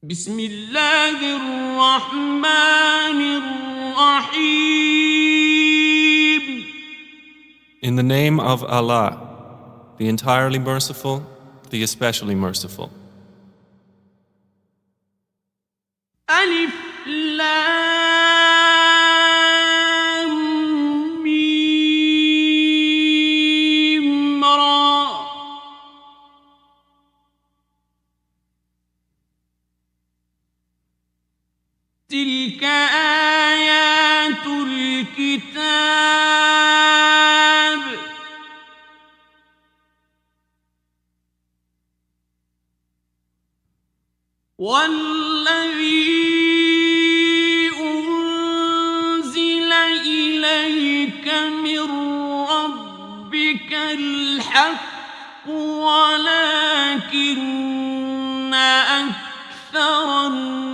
بسم الله الرحمن الرحيم. In the name of Allah, the entirely merciful, the especially merciful. ألف لام ميم را. تلك آيات الكتاب والذي أنزل إليك من ربك الحق ولكن أكثر الناس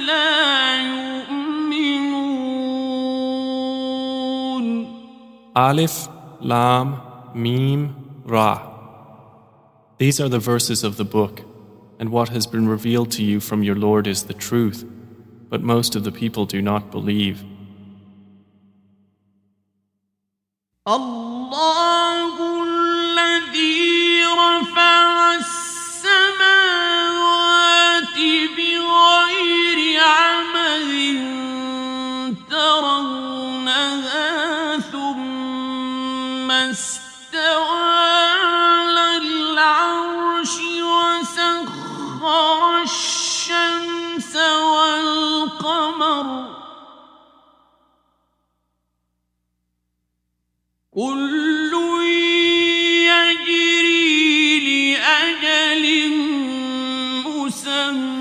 لا يؤمنون. Alif, Lam, Mim, Ra. These are the verses of the book, and what has been revealed to you from your Lord is the truth, but most of the people do not believe. الله الذي رفع السماوات بغير عمد ترونها ثم استوى على العرش وسخر الشمس والقمر كل يجري لأجل مسمى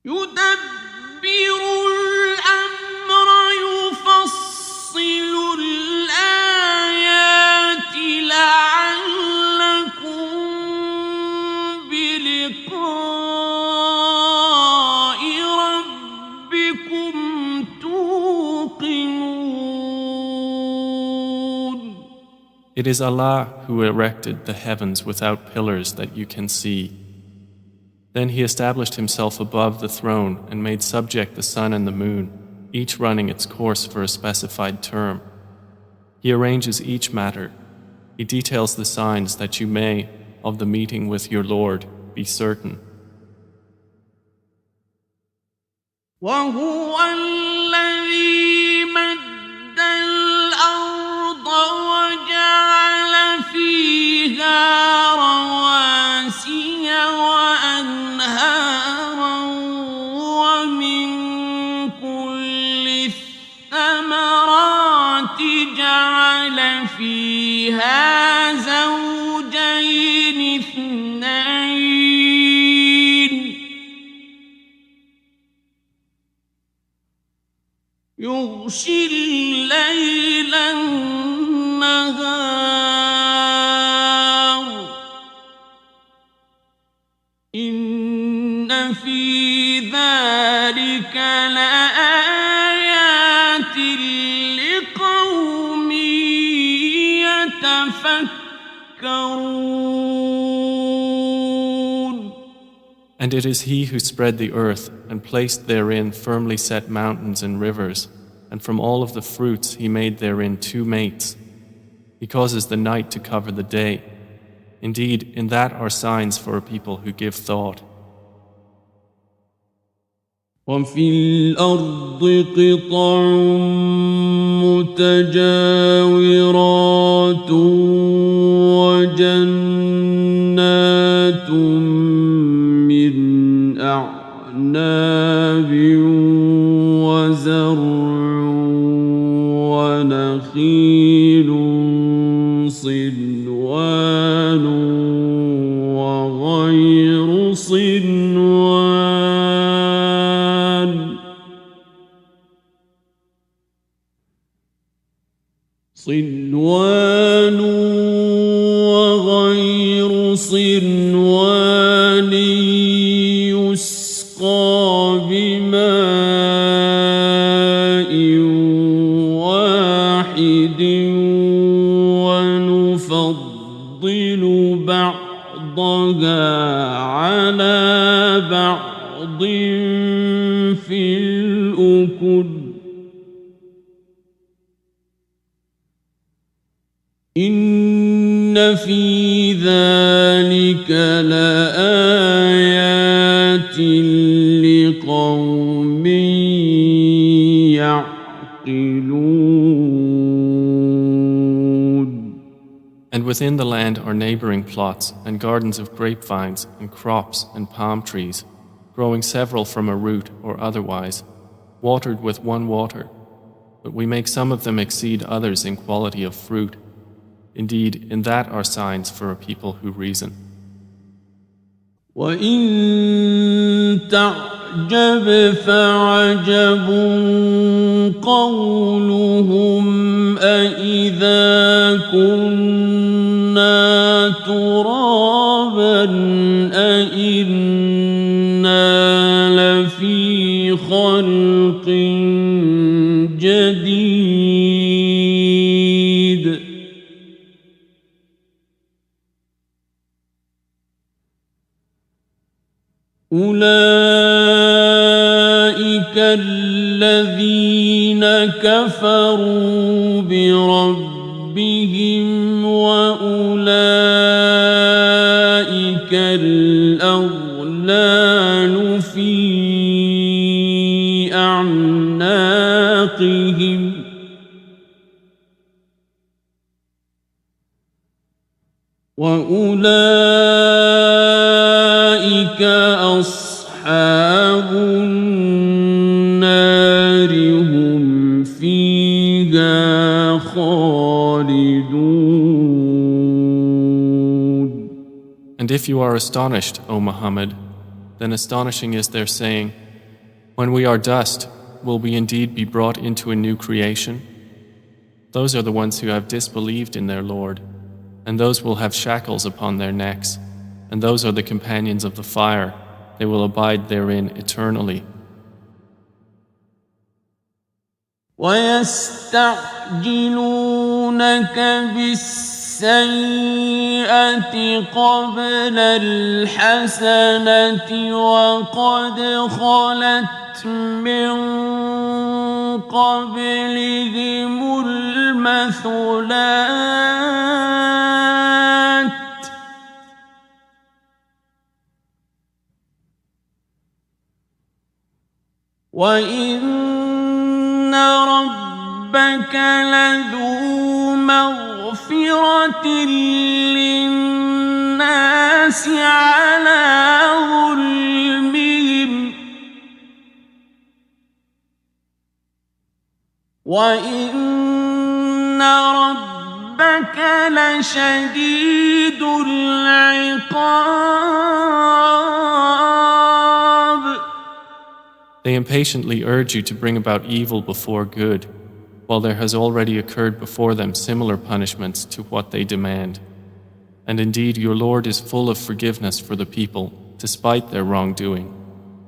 يدبر الأمر يفصل الآيات لعلكم بلقاء ربكم توقنون. It is Allah who erected the heavens without pillars that you can see. Then He established Himself above the throne and made subject the sun and the moon, each running its course for a specified term. He arranges each matter. He details the signs that you may, of the meeting with your Lord, be certain. وهو الذي مد الأرض وجعل فيها رواسي وأنهارا ومن كل الثمرات جعل فيها زوجين اثنين يغشي الليل النهار إن في ذلك لآيات لقوم يتفكرون. And it is He who spread the earth and placed therein firmly set mountains and rivers, and from all of the fruits He made therein two mates. He causes the night to cover the day. Indeed, in that are signs for a people who give thought. وفي الأرض قطع متجاورات وجنات من أعناب وزرع ونخيل صنوان وغير صنوان وغير صنوان يسقى بماء واحد ونفضل بعضها على بعض في الأكل إن في ذلك لآيات لقوم يعقلون. And within the land are neighboring plots and gardens of grapevines and crops and palm trees, growing several from a root or otherwise, watered with one water. But we make some of them exceed others in quality of fruit. Indeed, in that are signs for a people who reason. وَإِن تَعْجَبْ فَعَجَبٌ قَوْلُهُمْ أَإِذَا كُنَّا تُرَابًا أَإِنَّا لَفِي خَلْقٍ جَدِيدٍ أولئك الذين كفروا بربهم وأولئك الأغلال في أعناقهم وأولئك أصحاب النار هم فيها خالدون. And if you are astonished, O Muhammad, then astonishing is their saying, when we are dust, will we indeed be brought into a new creation? Those are the ones who have disbelieved in their Lord, and those will have shackles upon their necks, and those are the companions of the fire. They will abide therein eternally. وَيَسْتَعْجِلُونَكَ بِالسَّيِّئَةِ قَبْلَ الْحَسَنَةِ وَقَدْ خَلَتْ مِنْ قَبْلِهِمُ الْمَثُلَاتُ وَإِنَّ رَبَّكَ لَذُو مَغْفِرَةٍ لِلنَّاسِ عَلَى ظُلْمِهِمْ وَإِنَّ رَبَّكَ لَشَدِيدُ الْعِقَابِ. They impatiently urge you to bring about evil before good, while there has already occurred before them similar punishments to what they demand. And indeed, your Lord is full of forgiveness for the people, despite their wrongdoing.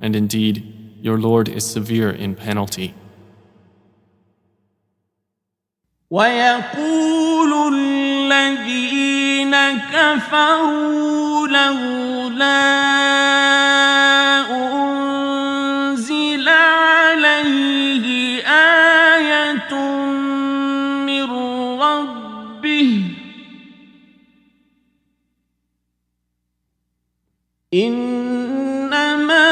And indeed, your Lord is severe in penalty. وَيَقُولُ الَّذِينَ كَفَرُوا لَوْلَا أُنزِلَ عَلَيْهِ آيَةٌ مِّن رَّبِّهِ إِنَّمَا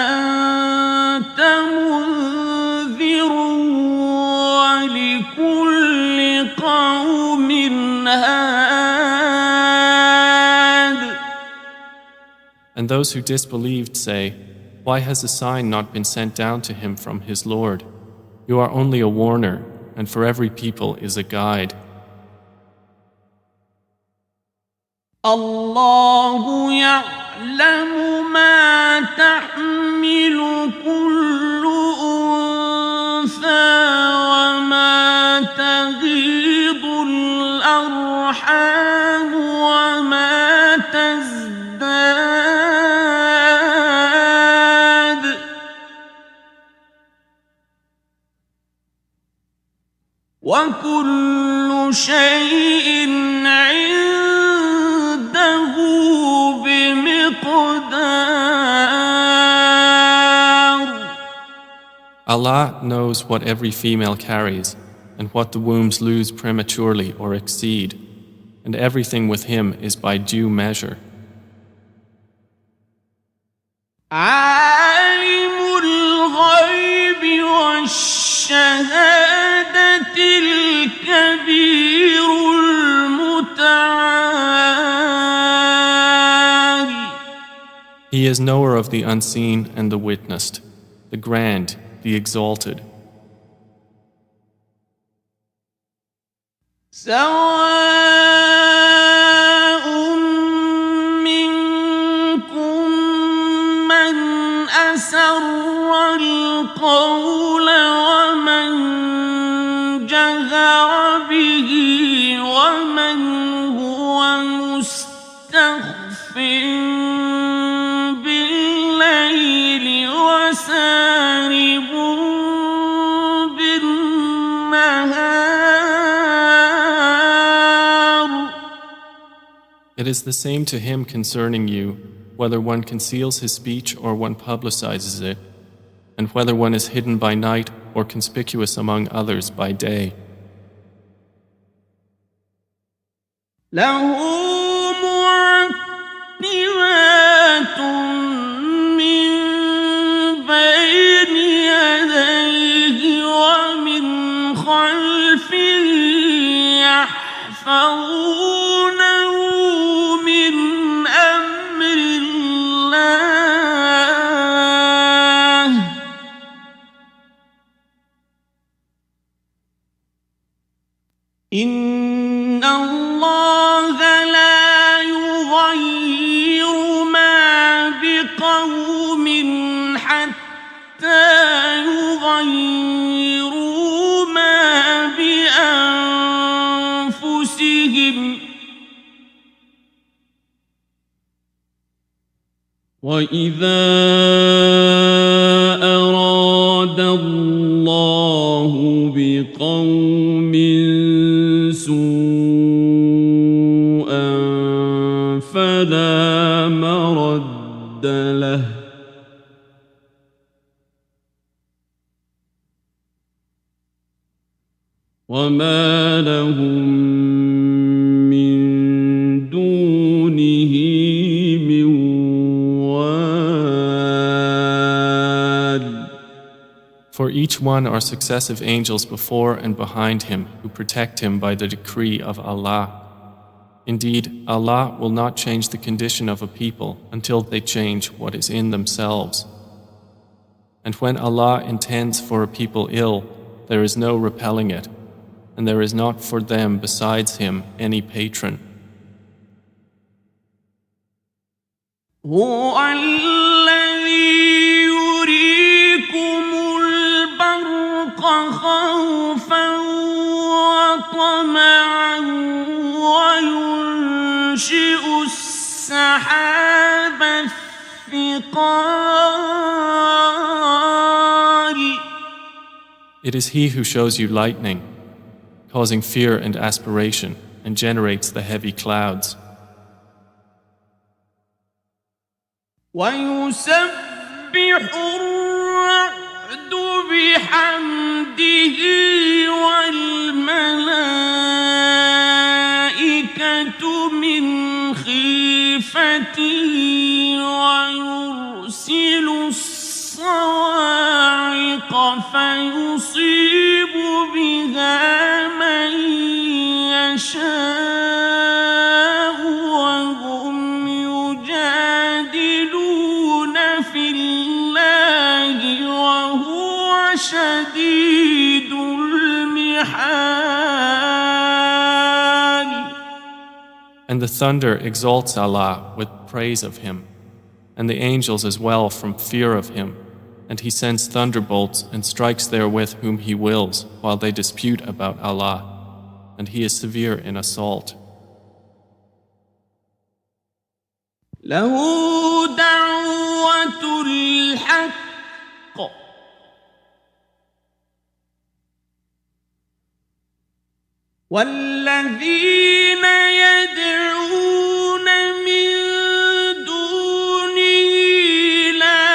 أَنتَ مُنذِرٌ وَلِكُلِّ قَوْمٍ هَادٍ. And those who disbelieved say, why has a sign not been sent down to him from his Lord? You are only a warner, and for every people is a guide. الله يعلم ما تحمل كل أنثى وما تغيض الأرحام وما تزداد وكل شيء عنده بمقدار. Allah knows what every female carries and what the wombs lose prematurely or exceed, and everything with Him is by due measure. عالم الغيب والشهادة الكبير المتعال. He is knower of the unseen and the witnessed, the grand, the exalted. سواء منكم من أسر القول ومن جهر به ومن هو مستخف بالليل وسارب بالنهار. It is the same to him concerning you, whether one conceals his speech or one publicizes it, and whether one is hidden by night or conspicuous among others by day. له معقبات من بين يديه ومن خلفه يحفظونه من أمر الله. إن الله لا يغير ما بقوم حتى يغيروا ما بأنفسهم. وإذا أراد الله بقوم سوءا فلا مرد له وما لهم من دونه من وال. For each one are successive angels before and behind him who protect him by the decree of Allah. Indeed, Allah will not change the condition of a people until they change what is in themselves. And when Allah intends for a people ill, there is no repelling it, and there is not for them besides Him any patron. هو الذي يريكم البرق خوفا وطمعا وينشئ السحاب الثقال. It is He who shows you lightning, causing fear and aspiration, and generates the heavy clouds. ويسبح الرعد بحمده والملائكة من خيفته ويرسل الصواعق فيصيب بها من يشاء وهم يجادلون في الله وهو شديد المحال. And the thunder exalts Allah with praise of Him, and the angels as well from fear of Him, and He sends thunderbolts and strikes therewith whom He wills while they dispute about Allah, and He is severe in assault. له دعوة الحق والذين يدعون من دونه لا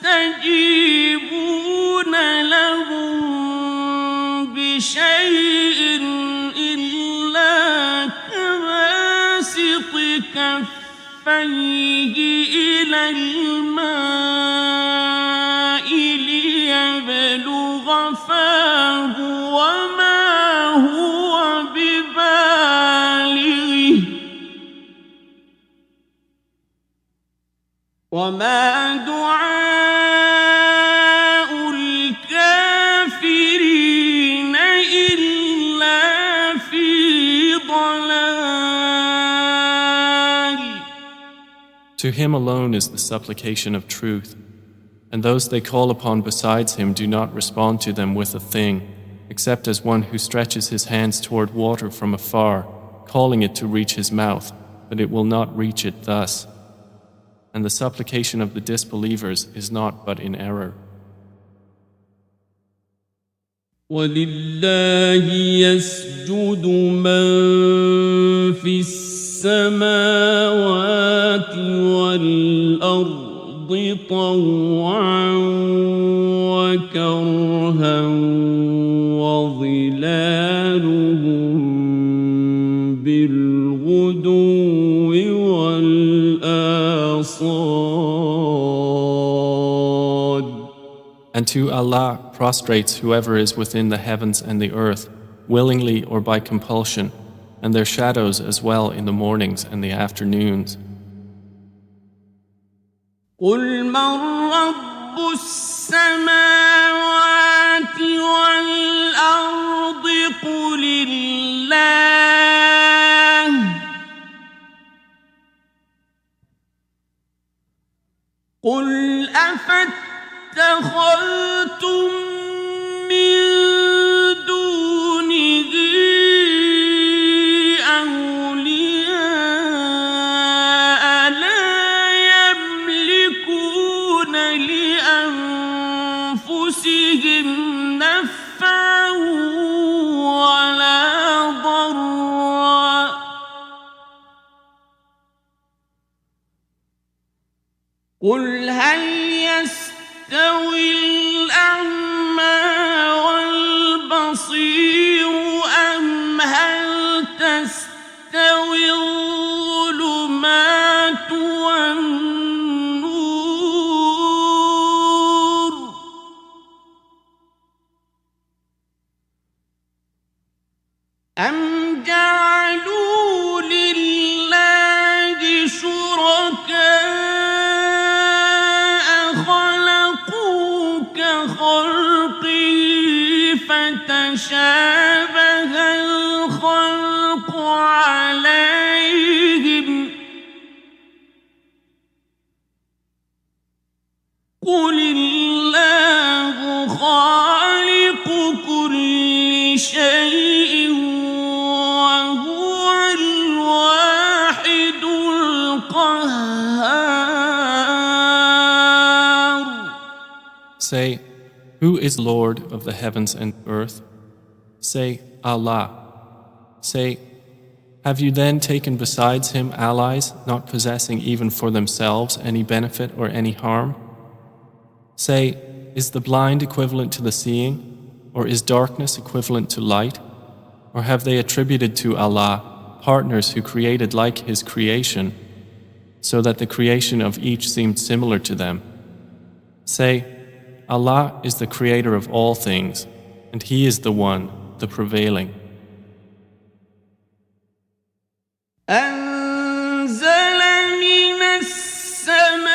يستجيبون لهم بشيء إلا كباسط كفيه إلى الماء ليبلغ فاه وما هو ببالغه وما دعاء الكافرين إلا في ضلال. To him alone is the supplication of truth, and those they call upon besides him do not respond to them with a thing, except as one who stretches his hands toward water from afar, calling it to reach his mouth, but it will not reach it thus. And the supplication of the disbelievers is not but in error. وَلِلَّهِ يَسْجُدُ مَن فِي السَّمَاوَاتِ وَالْأَرْضِ طَوْعًا وَكَرْهًا وَظِلَالُهُم بِالْغُدُوِّ وَالْآصَالِ. And to Allah prostrates whoever is within the heavens and the earth, willingly or by compulsion, and their shadows as well in the mornings and the afternoons. قُلْ مَنْ رَبُّ السَّمَاوَاتِ وَالْأَرْضِ قُلِ اللَّهُ قُلْ أَفَاتَّخَذْتُم مِّن دُونِهِ أَوْلِيَاءَ لَا يَمْلِكُونَ لِأَنفُسِهِمْ نَفْعًا وَلَا ضَرًّا قُلْ هَلْ يَسْتَوِي الْأَعْمَى وَالْبَصِيرُ أَمْ هَلْ تَسْتَوِي الظُّلُمَاتُ وَالنُّورُ أَمْ جَعَلُوا لِلَّهِ شُرَكَاءَ خَلَقُوا كَخَلْقِهِ فَتَشَابَهَ الْخَلْقُ عَلَيْهِمْ قُلِ اللَّهُ خَالِقُ كُلِّ شَيْءٍ وَهُوَ الْوَاحِدُ الْقَهَّارُ. Say, who is Lord of the heavens and earth? Say, Allah. Say, have you then taken besides him allies, not possessing even for themselves any benefit or any harm? Say, is the blind equivalent to the seeing, or is darkness equivalent to light? Or have they attributed to Allah partners who created like his creation, so that the creation of each seemed similar to them? Say, Allah is the creator of all things, and he is the one, the prevailing. أنزل من السماء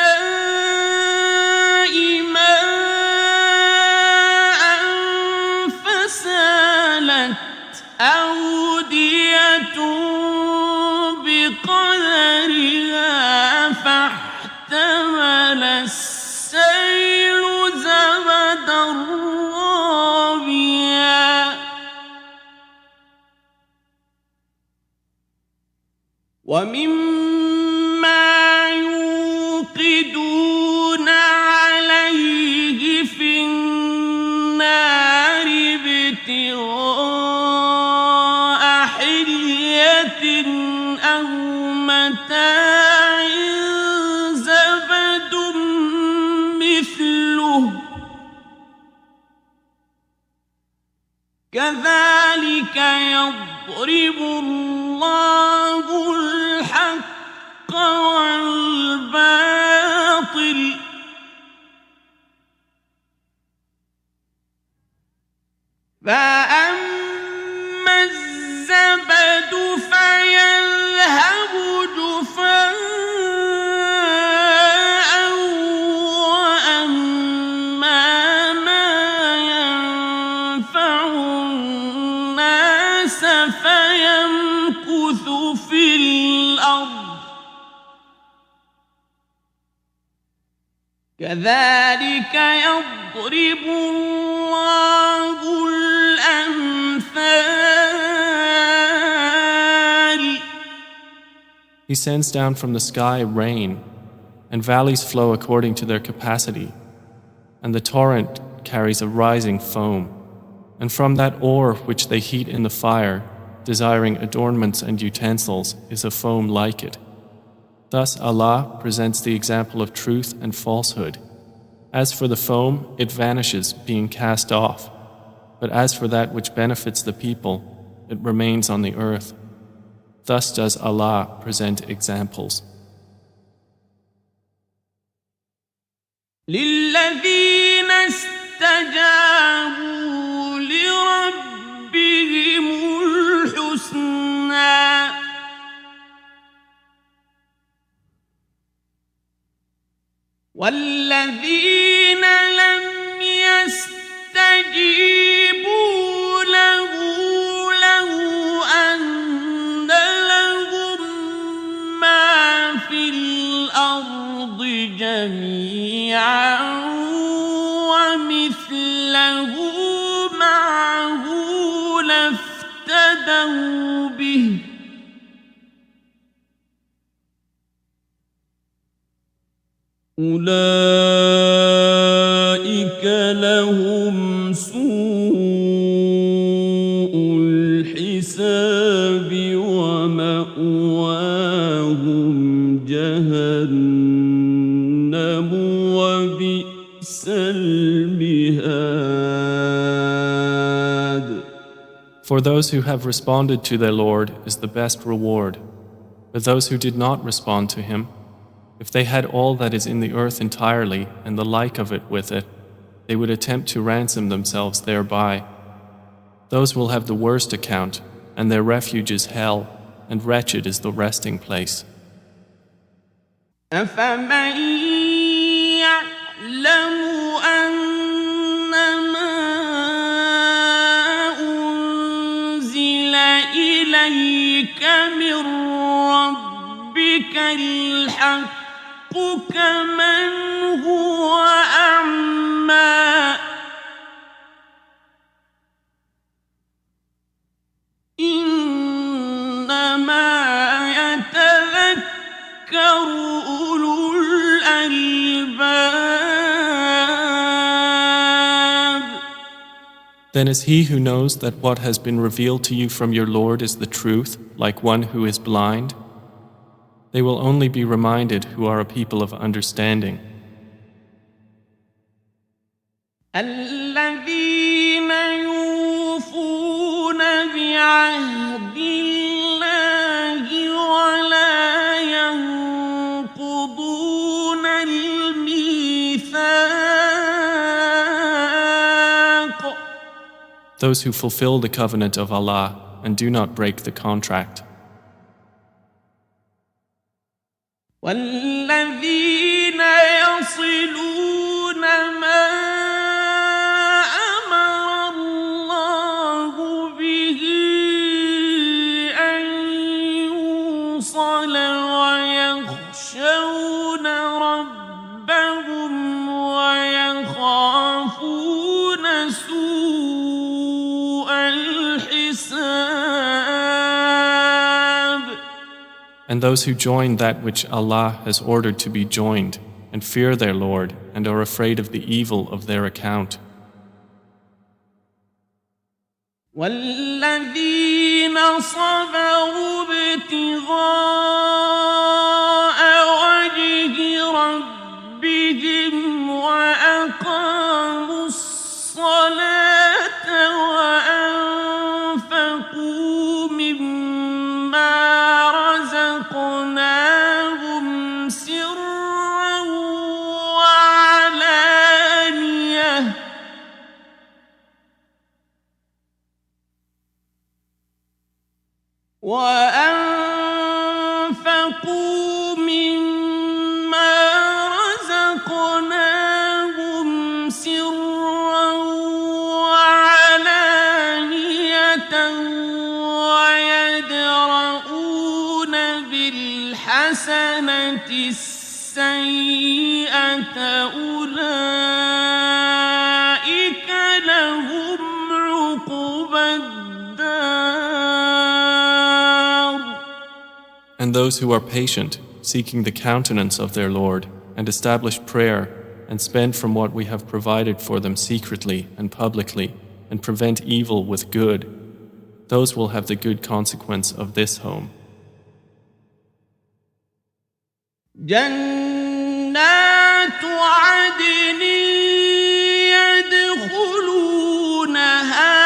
ماء فسالت أودية بقدرها فاحتمل السيل زبدا رابيا ومما يوقدون عليه في النار ابتغاء متاع زبد مثله كذلك يضرب الله الحق والباطل فأما الزبد فيذهب جفاء وأما ما ينفع الناس فيمكث في الأرض كذلك يضرب الله الأمثال. He sends down from the sky rain, and valleys flow according to their capacity, and the torrent carries a rising foam, and from that ore which they heat in the fire, desiring adornments and utensils, is a foam like it. Thus Allah presents the example of truth and falsehood. As for the foam, it vanishes, being cast off. But as for that which benefits the people, it remains on the earth. Thus does Allah present examples. للذين استجابوا لربهم الحسنى والذين لم يستجيبوا له لو أن لهم ما في الأرض جميعا ومثله معه لافتدوا به أولئك لهم سوء الحساب ومأواهم جهنم وبئس المهاد. For those who have responded to their Lord is the best reward. But those who did not respond to Him, if they had all that is in the earth entirely and the like of it with it, they would attempt to ransom themselves thereby. Those will have the worst account, and their refuge is hell, and wretched is the resting place. أفمن يعلم أنما أنزل إليك من ربك الحق كمن هو أعمى إنما يتذكر أولو الألباب. Then is he who knows that what has been revealed to you from your Lord is the truth, like one who is blind? They will only be reminded who are a people of understanding. الذين يوفون بعهد الله ولا ينقضون الميثاق. Those who fulfill the covenant of Allah and do not break the contract. والذين يصلون ما أمر الله به أن يوصل ويخشون ربهم ويخافون سوء الحساب. And those who join that which Allah has ordered to be joined, and fear their Lord, and are afraid of the evil of their account. والذين صبروا ابتغاء وأنفقوا مما رزقناهم سرا وعلانية ويدرؤون بالحسنة السيئة أولئك لهم عقبى الدار. And those who are patient, seeking the countenance of their Lord, and establish prayer, and spend from what we have provided for them secretly and publicly, and prevent evil with good, those will have the good consequence of this home. جنات عدن يدخلونها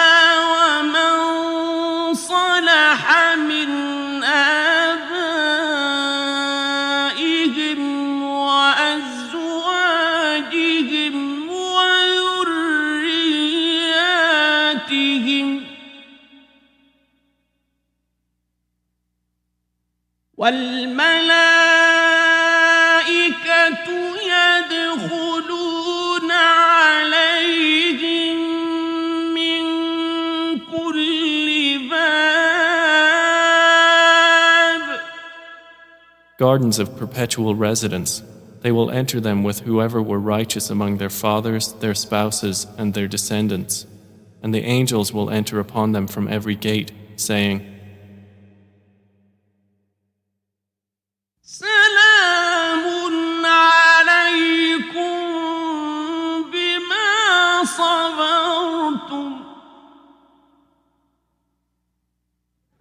ومن صلح من آبائهم وأزواجهم وذرياتهم والملائكة يدخلون عليهم من كل باب. Gardens of perpetual residence, they will enter them with whoever were righteous among their fathers, their spouses, and their descendants. And the angels will enter upon them from every gate, saying, سلام عليكم بما صبرتم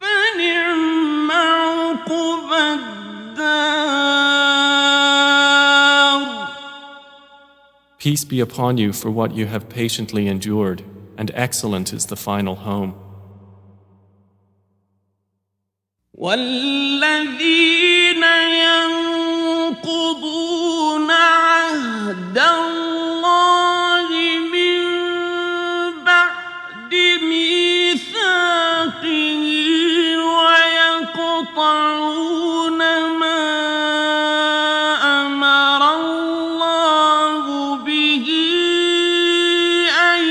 فنعم عقبى الدار. Peace be upon you for what you have patiently endured, and excellent is the final home. والذين ينقضون عهد الله من بعد ميثاقه ويقطعون ما أمر الله به أن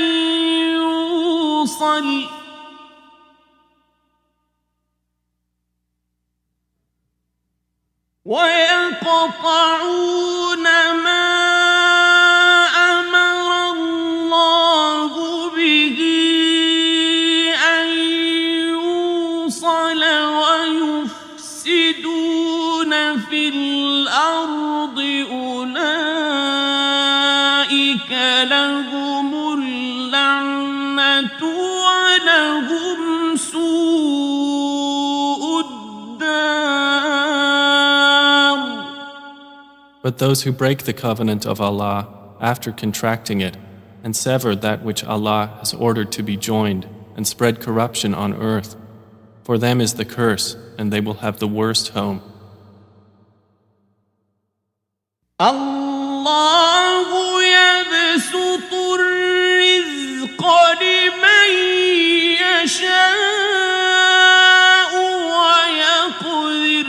يوصل ويقطعون ما أمر الله به أن يوصل ويفسدون في الأرض أولئك لهم اللعنة ولهم سوء الدار. But those who break the covenant of Allah after contracting it, and sever that which Allah has ordered to be joined, and spread corruption on earth, for them is the curse, and they will have the worst home. الله يبسط الرزق لمن يشاء ويقدر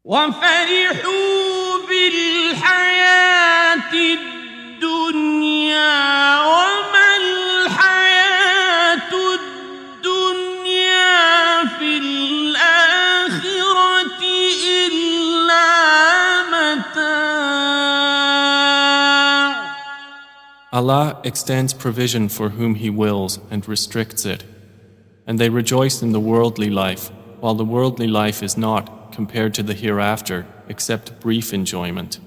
وفرحوا بالحياة الدنيا وما الحياة الدنيا في الآخرة إلا متاع. Allah extends provision for whom He wills and restricts it, and they rejoice in the worldly life, while the worldly life is not, compared to the hereafter, except brief enjoyment.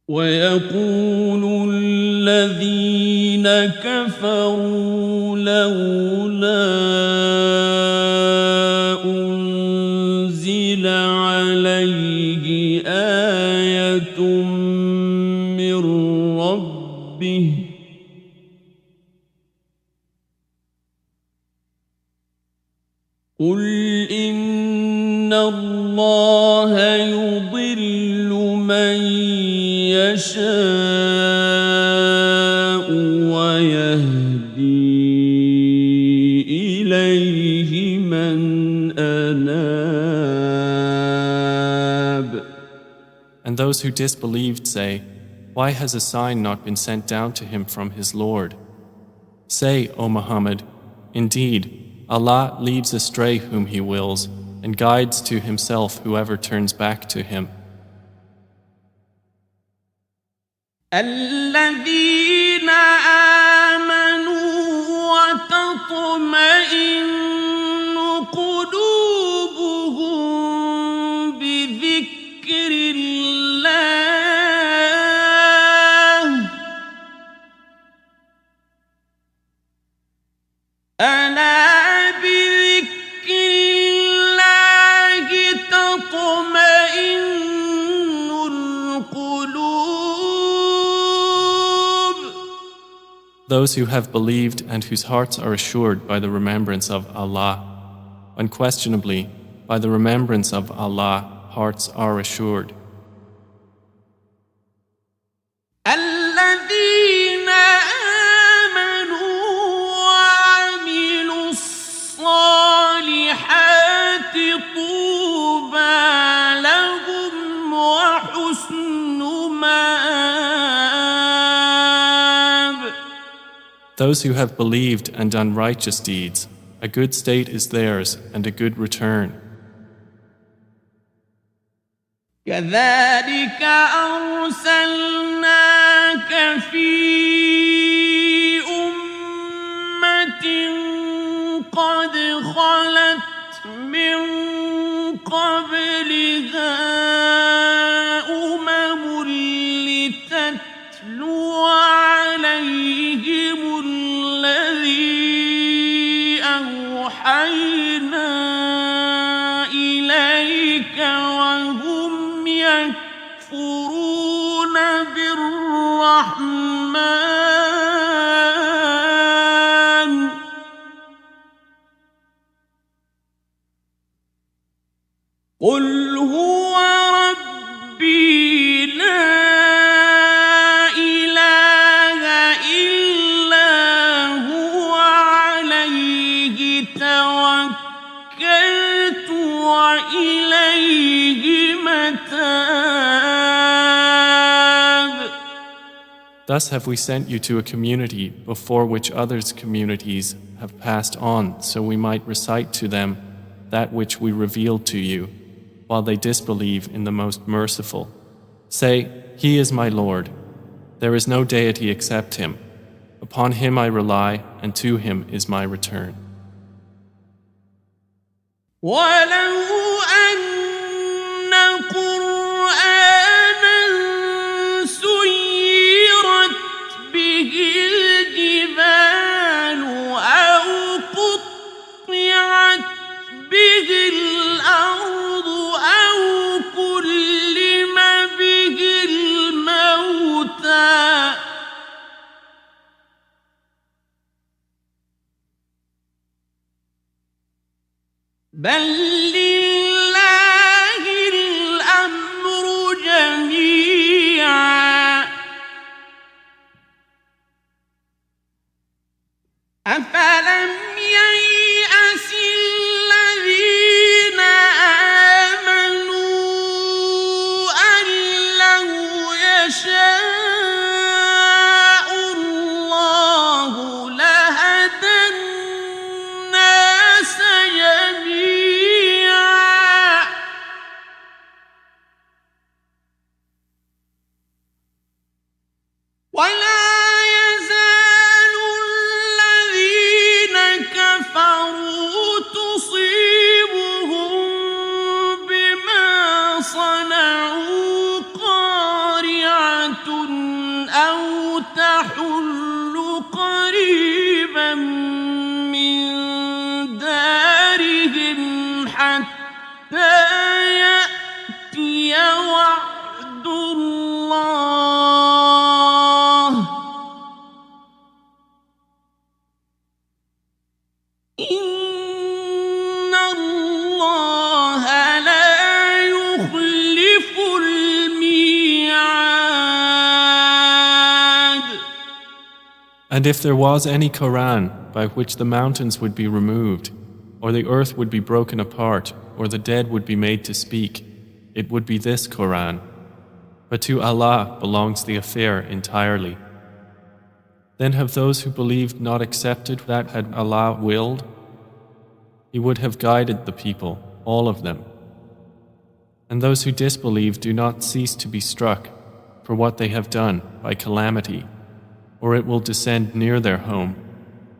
ويقول الذين كفروا لولا أنزل عليه آية من ربه قل إن الله يضل من يشاء those who disbelieved say, why has a sign not been sent down to him from his Lord? Say, O Muhammad, indeed, Allah leads astray whom He wills and guides to Himself whoever turns back to Him. الذين آمنوا وتطمئن قلوبهم بذكر الله ألا بذكر الله تطمئن القلوب. Those who have believed and whose hearts are assured by the remembrance of Allah. Unquestionably, by the remembrance of Allah, hearts are assured. الذين آمنوا وعملوا الصالحات طوبى لهم وحسن مآب. Those who have believed and done righteous deeds, a good state is theirs and a good return. كذلك أرسلناك في أمة قد خلت من قبلها لتتلو عليهم الذي أوحينا إليك وهم يكفرون بالرحمن قل هو ربي لا إله إلا هو عليه توكلت وإليه متاب. Thus have we sent you to a community before which others' communities have passed on, so we might recite to them that which we revealed to you, while they disbelieve in the Most Merciful. Say, He is my Lord. There is no deity except Him. Upon Him I rely, and to Him is my return. ولو أن قرآنا سيرت به الجبال أو قطعت به الأرض أو كلم به الموتى بل لله الأمر جميعا أفلم ييأس الذين آمنوا أن لو يشاء الله لهدى الناس جميعا ولا يزال الذين كفروا تصيبهم بما صنعوا قارعة أو تحل قريبا من دارهم حتى يأتي وعد الله إن الله لا يخلف الميعاد. And if there was any Quran by which the mountains would be removed, or the earth would be broken apart, or the dead would be made to speak, it would be this Quran. But to Allah belongs the affair entirely. Then have those who believed not accepted that had Allah willed? He would have guided the people, all of them. And those who disbelieve do not cease to be struck for what they have done by calamity, or it will descend near their home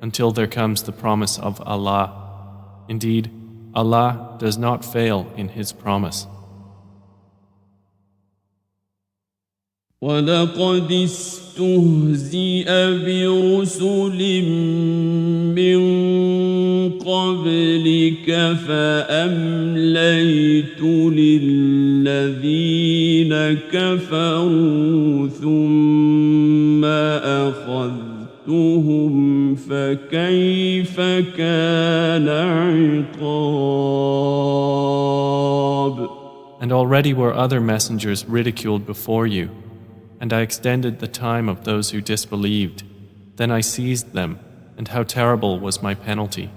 until there comes the promise of Allah. Indeed, Allah does not fail in His promise. وَلَقَدِ اسْتُهْزِئَ بِرُسُلٍ مِّن قَبْلِكَ فَأَمْلَيْتُ لِلَّذِينَ كَفَرُوا ثُمَّ أَخَذْتُهُمْ فَكَيْفَ كَانَ عِقَابِ. And already were other messengers ridiculed before you, and I extended the time of those who disbelieved. Then I seized them, and how terrible was my penalty.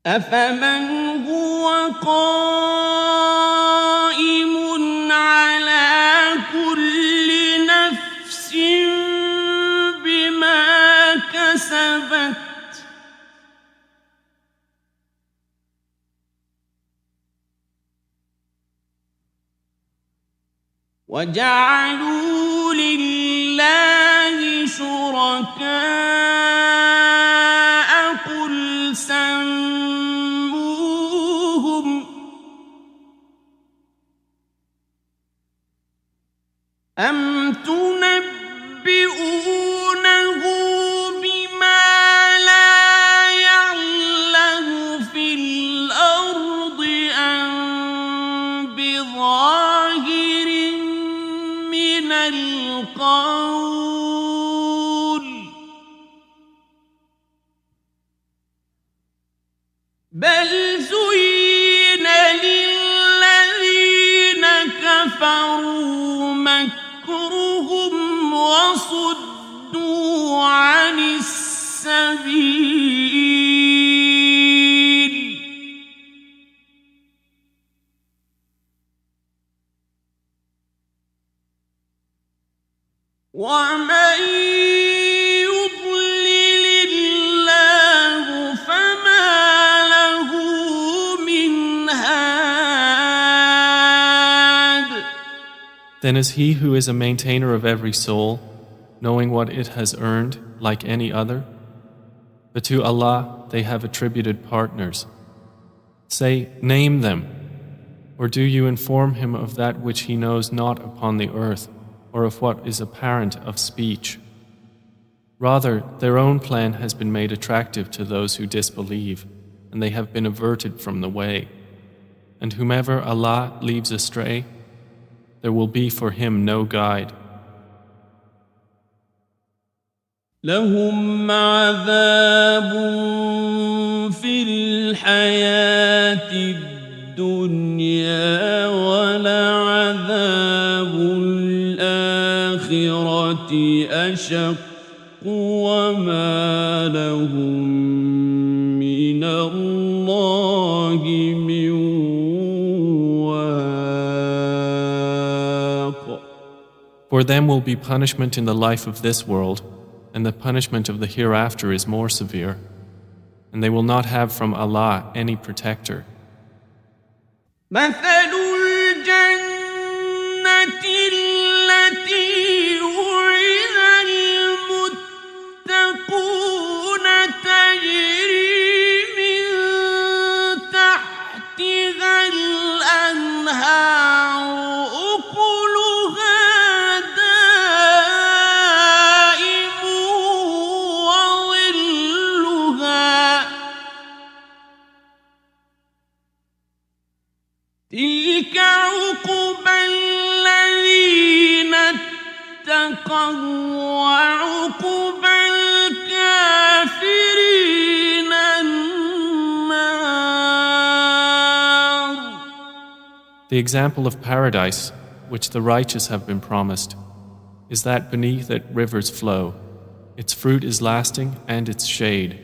أَفَمَنْ هُوَ قَائِمٌ عَلَى كُلِّ نَفْسٍ بِمَا كَسَبَتْ وَجَعَلُوا لِلَّهِ شُرَكَاءَ قُلْ سَمُّوهُمْ أَمْ تُنَبِّئُونَهُ بِمَا لَا يَعْلَمُ فِي الْأَرْضِ أَمْ بِظَاهِرٍ مِّنَ الْقَوْلِ بَلْ زُيِّنَ لِلَّذِينَ كَفَرُوا مَكْرُهُمْ وَصُدُّوا عَنِ السَّبِيلِ وَمَن يُضْلِلِ اللَّهُ فَمَا لَهُ مِنْ هَادٍ. Then is He who is a maintainer of every soul, knowing what it has earned, like any other? But to Allah they have attributed partners. Say, name them, or do you inform Him of that which He knows not upon the earth, or of what is apparent of speech? Rather, their own plan has been made attractive to those who disbelieve, and they have been averted from the way. And whomever Allah leaves astray, there will be for him no guide. لهم عذاب في الحياة الدنيا ولعذاب الآخرة أشق وما لهم من الله من واق. For them will be punishment in the life of this world, and the punishment of the hereafter is more severe, and they will not have from Allah any protector. مثل الجنة التي وعد المتقون تجري من تحتها الأنهار أكلها دائم وظلها تلك عقبى الذين اتقوا وعقبى الكافرين النار. The example of paradise, which the righteous have been promised, is that beneath it rivers flow. Its fruit is lasting and its shade.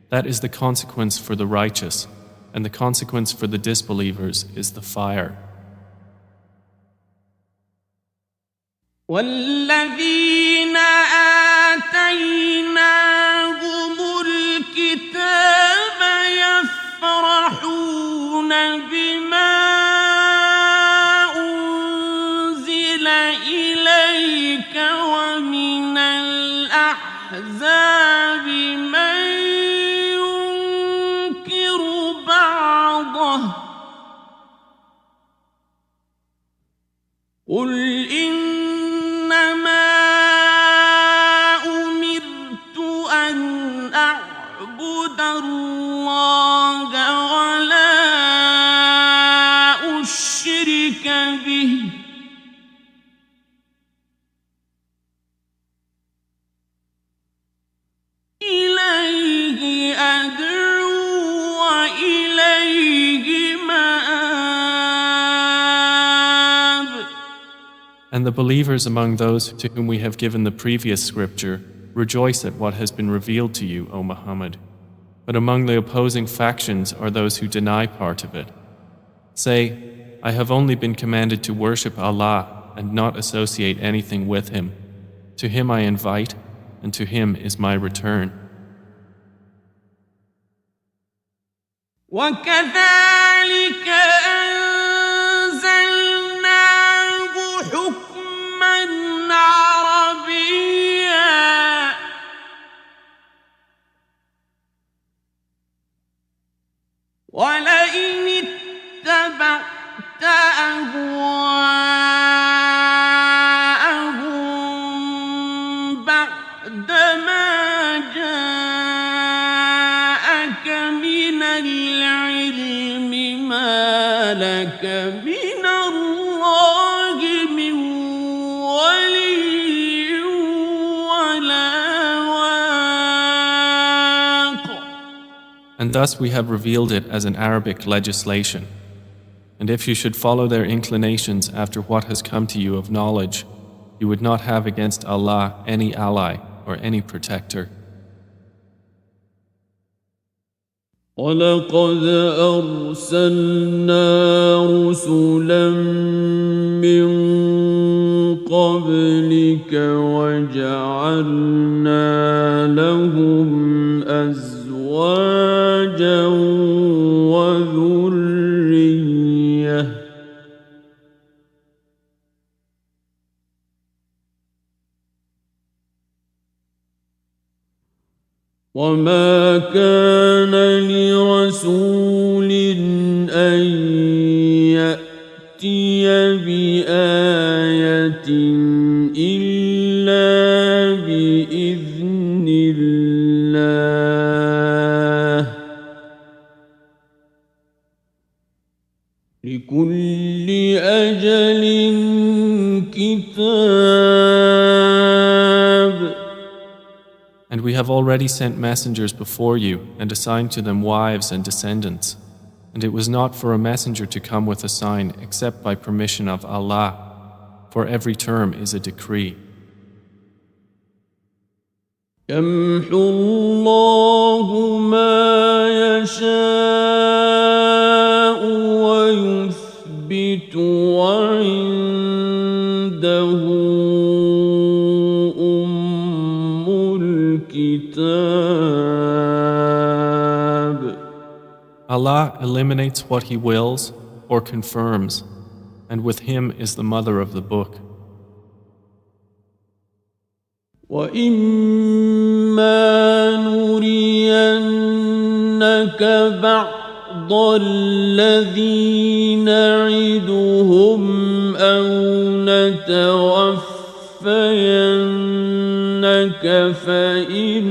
That is the consequence for the righteous, and the consequence for the disbelievers is the fire. والذين آتيناهم الكتاب يفرحون بما أنزل إليك ومن الأحزاب من ينكر بعضه قل إنما أمرت أن أعبد الله ولا أشرك به إليه أدعو وإليه مآب. And the believers among those to whom we have given the previous scripture rejoice at what has been revealed to you, O Muhammad. But among the opposing factions are those who deny part of it. Say, I have only been commanded to worship Allah and not associate anything with Him. To Him I invite, and to Him is my return. وكذلك أنزلناه حكما عربيا ولئن اتبعت أهواءهم بعدما جاءك من العلم ما لك من الله من ولي ولا واق. And thus we have revealed it as an Arabic legislation. And if you should follow their inclinations after what has come to you of knowledge, you would not have against Allah any ally or any protector. وَلَقَدْ أَرْسَلْنَا رُسُلًا مِّن قَبْلِكَ وَجَعَلْنَا لَهُمْ أَزْوَاجًا وَذُرِّيَّةً وَمَا كَانَ لِرَسُولٍ أَن يَأْتِيَ بِآيَةٍ إِلَّا بِإِذْنِ اللَّهِ لِكُلِّ أَجَلٍ كِتَابٌ. And we have already sent messengers before you and assigned to them wives and descendants. And it was not for a messenger to come with a sign except by permission of Allah, for every term is a decree. يَمْحُو اللَّهُ مَا يَشَاءُ وَيُثْبِتُ وَعِندَهُ أُمُّ الْكِتَابِ. Allah eliminates what He wills or confirms, and with Him is the mother of the book. وَإِمَّا نُرِيَنَّكَ بَعْضَ الَّذِي نَعِدُهُمْ أَوْ نَتَوَفَّيَنَّكَ فَإِنَّمَا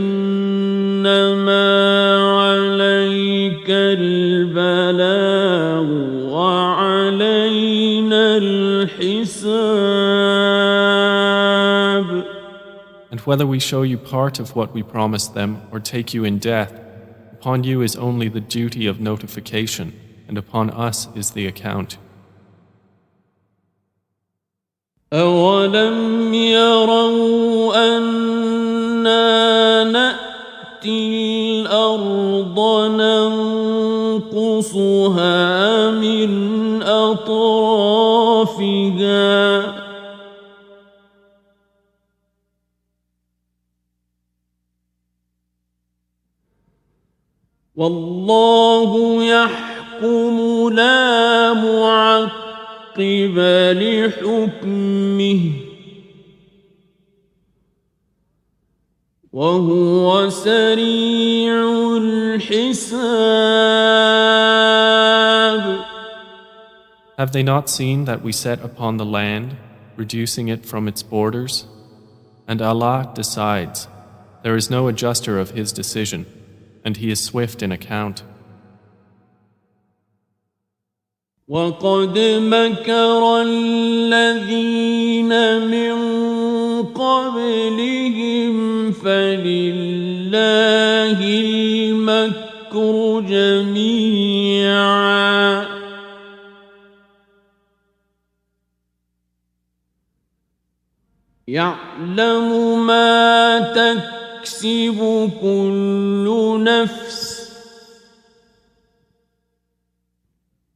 عَلَيْكَ الْبَلَاغُ وَعَلَيْنَا الْحِسَابُ. And whether we show you part of what we promised them or take you in death, upon you is only the duty of notification, and upon us is the account. أَوَلَمْ يَرَوْا أَنَّا نَأْتِي الْأَرْضَ نَنقُصُهَا مِنْ أَطْرَافِهَا والله يحكم لا معقب لحكمه وهو سريع الحساب. Have they not seen that we set upon the land, reducing it from its borders? And Allah decides. There is no adjuster of His decision, and He is swift in account. وقد مكر الذين من قبلهم فلله المكر جميعا يعلم ما تكسب كل نفس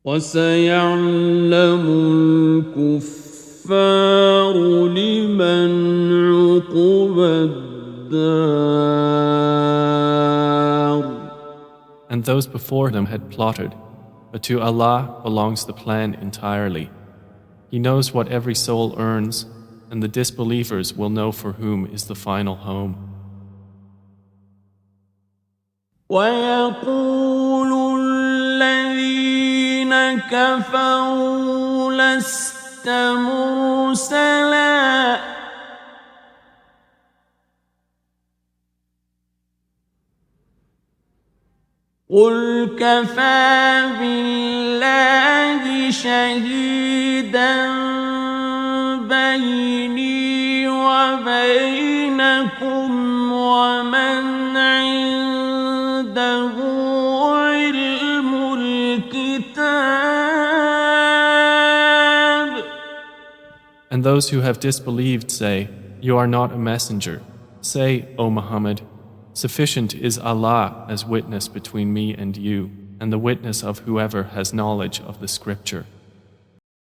وسيعلم الكفار لمن عقبى الدار. And those before them had plotted, but to Allah belongs the plan entirely. He knows what every soul earns, and the disbelievers will know for whom is the final home. ويقول الذين كفروا لست مرسلا قل كفى بالله شهيدا بيني وبينكم ومن عنده علم الكتاب. And those who have disbelieved say, You are not a messenger. Say, O Muhammad, sufficient is Allah as witness between me and you, and the witness of whoever has knowledge of the scripture.